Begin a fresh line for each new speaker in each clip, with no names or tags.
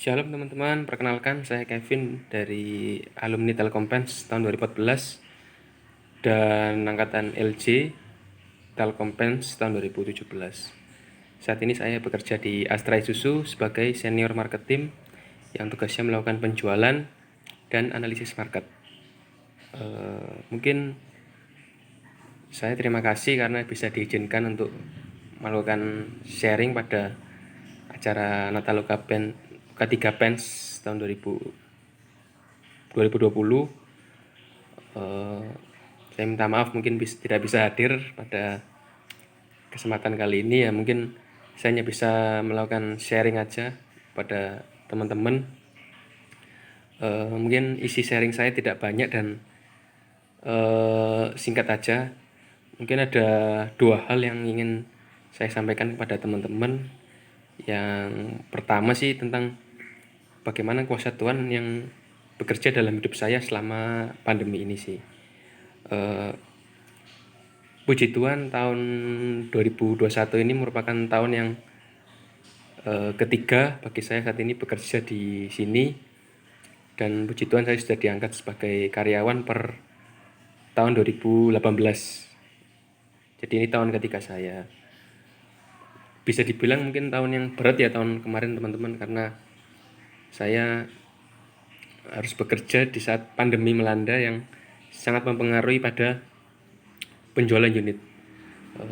Shalom teman-teman, perkenalkan saya Kevin dari alumni Telkompens tahun 2014 dan angkatan LJ Telkompens tahun 2017. Saat ini saya bekerja di Astra Isuzu sebagai senior marketing yang tugasnya melakukan penjualan dan analisis market. Mungkin saya terima kasih karena bisa diizinkan untuk melakukan sharing pada acara Nataluka K3 Pens tahun 2020. Saya minta maaf mungkin tidak bisa hadir pada kesempatan kali ini ya, mungkin saya hanya bisa melakukan sharing aja pada teman-teman. Mungkin isi sharing saya tidak banyak dan singkat aja. Mungkin ada dua hal yang ingin saya sampaikan kepada teman-teman. Yang pertama sih tentang bagaimana kuasa Tuhan yang bekerja dalam hidup saya selama pandemi ini sih. Puji Tuhan, tahun 2021 ini merupakan tahun yang ketiga bagi saya saat ini bekerja di sini, dan puji Tuhan saya sudah diangkat sebagai karyawan per tahun 2018. Jadi ini tahun ketiga saya. Bisa dibilang mungkin tahun yang berat ya tahun kemarin teman-teman, karena saya harus bekerja di saat pandemi melanda yang sangat mempengaruhi pada penjualan unit.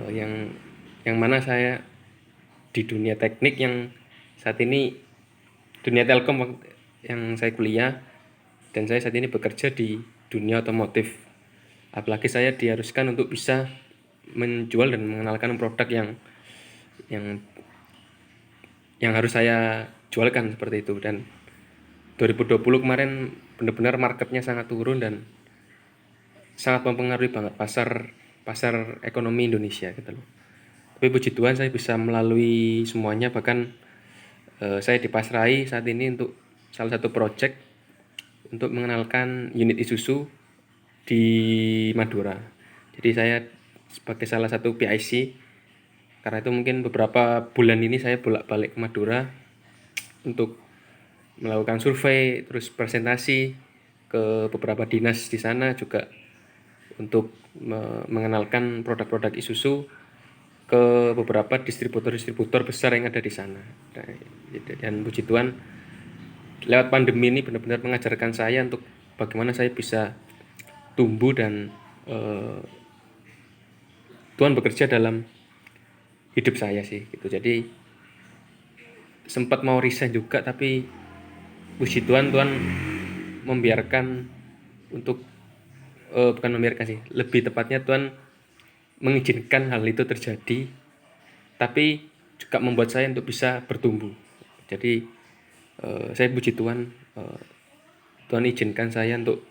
Yang mana saya di dunia teknik yang saat ini dunia telkom yang saya kuliah, dan saya saat ini bekerja di dunia otomotif. Apalagi saya diharuskan untuk bisa menjual dan mengenalkan produk yang harus saya jualkan seperti itu. Dan 2020 kemarin benar-benar marketnya sangat turun dan sangat mempengaruhi banget pasar ekonomi Indonesia gitu loh. Tapi puji Tuhan saya bisa melalui semuanya, bahkan saya dipasrahi saat ini untuk salah satu project untuk mengenalkan unit Isuzu di Madura. Jadi saya sebagai salah satu PIC, karena itu mungkin beberapa bulan ini saya bolak-balik ke Madura untuk melakukan survei, terus presentasi ke beberapa dinas di sana, juga untuk mengenalkan produk-produk Isuzu ke beberapa distributor besar yang ada di sana. Dan puji Tuhan, lewat pandemi ini benar-benar mengajarkan saya untuk bagaimana saya bisa tumbuh dan Tuhan bekerja dalam hidup saya sih gitu. Jadi sempat mau resign juga, tapi puji Tuhan, Tuhan membiarkan untuk bukan membiarkan sih, lebih tepatnya Tuhan mengizinkan hal itu terjadi, tapi juga membuat saya untuk bisa bertumbuh. Jadi saya puji Tuhan, Tuhan izinkan saya untuk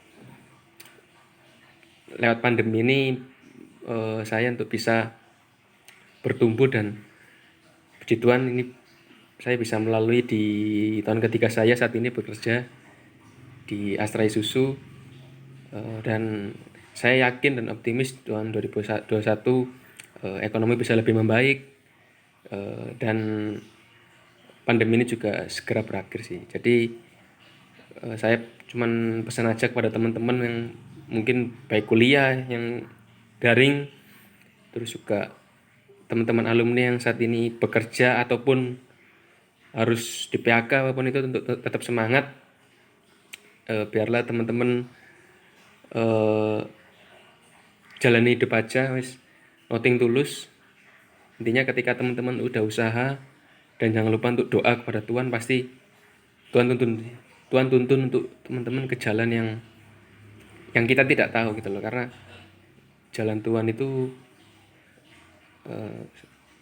lewat pandemi ini saya untuk bisa bertumbuh, dan puji Tuhan ini saya bisa melalui di tahun ketiga saya saat ini bekerja di Astra Isuzu, dan saya yakin dan optimis tahun 2021 ekonomi bisa lebih membaik, dan pandemi ini juga segera berakhir sih. Jadi saya cuman pesan aja kepada teman-teman yang mungkin baik kuliah yang daring, terus juga teman-teman alumni yang saat ini bekerja ataupun harus di PHK apapun itu, untuk tetap semangat. Biarlah teman-teman jalani hidup aja, wis nothing tulus. Intinya ketika teman-teman udah usaha, dan jangan lupa untuk doa kepada Tuhan, pasti Tuhan tuntun untuk teman-teman ke jalan yang kita tidak tahu gitu loh. Karena jalan Tuhan itu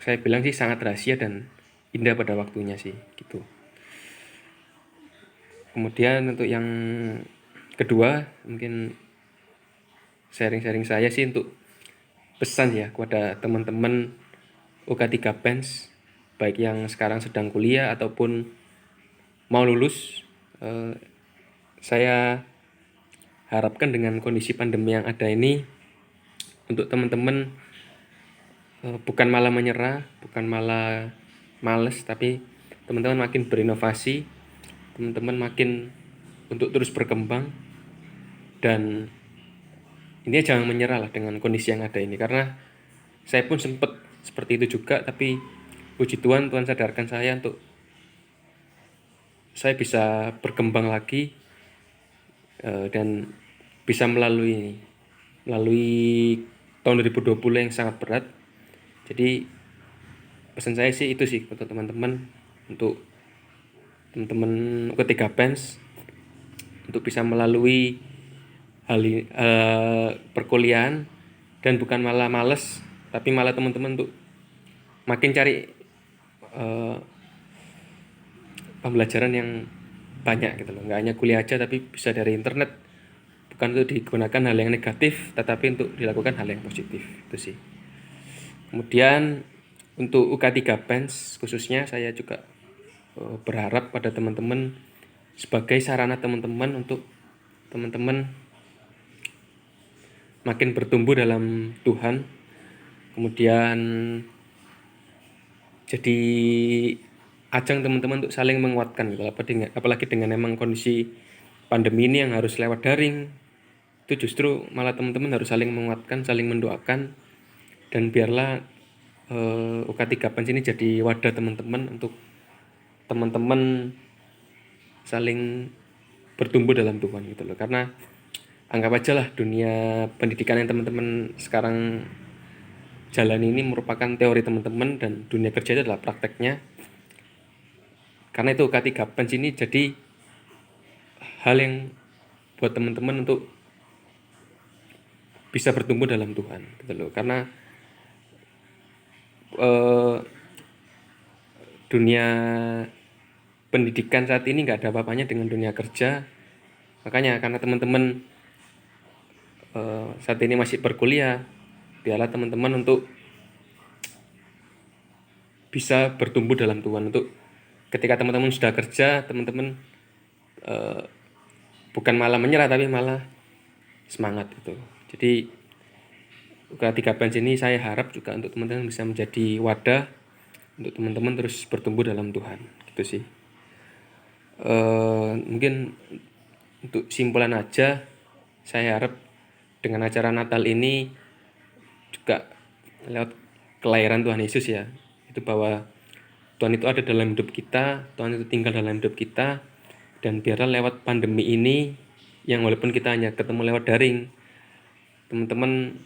saya bilang sih sangat rahasia dan indah pada waktunya sih gitu. Kemudian untuk yang kedua, mungkin sharing saya sih untuk pesan ya kepada teman-teman UK3 Pens, baik yang sekarang sedang kuliah ataupun mau lulus. Saya harapkan dengan kondisi pandemi yang ada ini, untuk teman-teman bukan malah menyerah, bukan malah males, tapi teman-teman makin berinovasi, teman-teman makin untuk terus berkembang, dan ini jangan menyerah lah dengan kondisi yang ada ini, karena saya pun sempat seperti itu juga, tapi puji Tuhan, Tuhan sadarkan saya untuk saya bisa berkembang lagi, dan bisa melalui tahun 2020 yang sangat berat. Jadi pesan saya sih itu sih untuk teman-teman, untuk teman-teman ketiga Pens, untuk bisa melalui perkuliahan, dan bukan malah males, tapi malah teman-teman untuk makin cari pembelajaran yang banyak gitu loh. Nggak hanya kuliah aja, tapi bisa dari internet, bukan untuk digunakan hal yang negatif, tetapi untuk dilakukan hal yang positif. Itu sih. Kemudian untuk UK3 Pens khususnya, saya juga berharap pada teman-teman, sebagai sarana teman-teman untuk teman-teman makin bertumbuh dalam Tuhan, kemudian jadi ajang teman-teman untuk saling menguatkan gitu. Apalagi dengan emang kondisi pandemi ini yang harus lewat daring, itu justru malah teman-teman harus saling menguatkan, saling mendoakan, dan biarlah UK3 Pens ini jadi wadah teman-teman untuk teman-teman saling bertumbuh dalam Tuhan gitu loh. Karena anggap aja lah, dunia pendidikan yang teman-teman sekarang jalan ini merupakan teori teman-teman, dan dunia kerja itu adalah prakteknya. Karena itu UK3 Pens ini jadi hal yang buat teman-teman untuk bisa bertumbuh dalam Tuhan gitu loh. Karena dunia pendidikan saat ini nggak ada apa-apanya dengan dunia kerja. Makanya karena teman-teman saat ini masih berkuliah, biarlah teman-teman untuk bisa bertumbuh dalam Tuhan. Untuk ketika teman-teman sudah kerja, teman-teman bukan malah menyerah, tapi malah semangat gitu. Jadi UK3 Pens ini saya harap juga untuk teman-teman bisa menjadi wadah untuk teman-teman terus bertumbuh dalam Tuhan. Gitu sih. Mungkin untuk simpulan aja, saya harap dengan acara Natal ini juga lewat kelahiran Tuhan Yesus ya, itu bahwa Tuhan itu ada dalam hidup kita, Tuhan itu tinggal dalam hidup kita, dan biarlah lewat pandemi ini, yang walaupun kita hanya ketemu lewat daring, teman-teman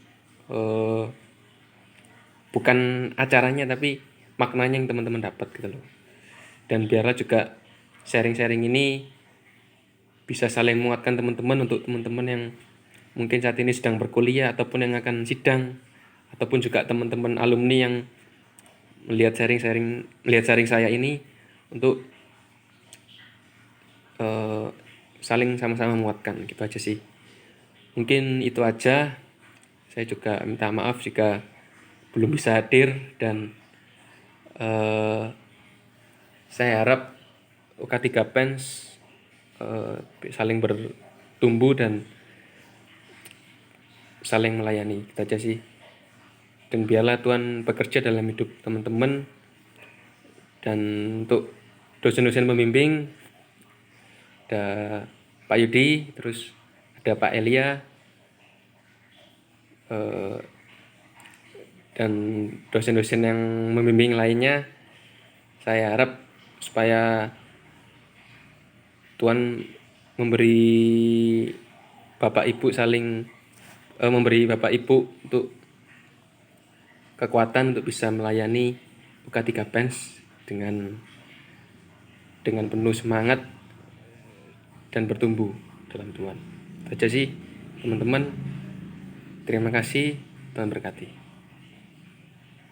bukan acaranya tapi maknanya yang teman-teman dapat gitu loh. Dan biarlah juga sharing-sharing ini bisa saling menguatkan teman-teman, untuk teman-teman yang mungkin saat ini sedang berkuliah ataupun yang akan sidang, ataupun juga teman-teman alumni yang melihat sharing saya ini, untuk saling sama-sama menguatkan. Gitu aja sih. Mungkin itu aja. Saya juga minta maaf jika belum bisa hadir, dan saya harap UK3 Pens saling bertumbuh dan saling melayani. Gitu aja sih. Dan biarlah Tuhan bekerja dalam hidup teman-teman. Dan untuk dosen-dosen pembimbing, ada Pak Yudi, terus ada Pak Elia, dan dosen-dosen yang membimbing lainnya. Saya harap supaya Tuhan memberi Bapak Ibu memberi Bapak Ibu untuk kekuatan untuk bisa melayani UK3 Pens dengan penuh semangat dan bertumbuh dalam Tuhan. Itu aja sih teman-teman. Terima kasih, Tuhan berkati.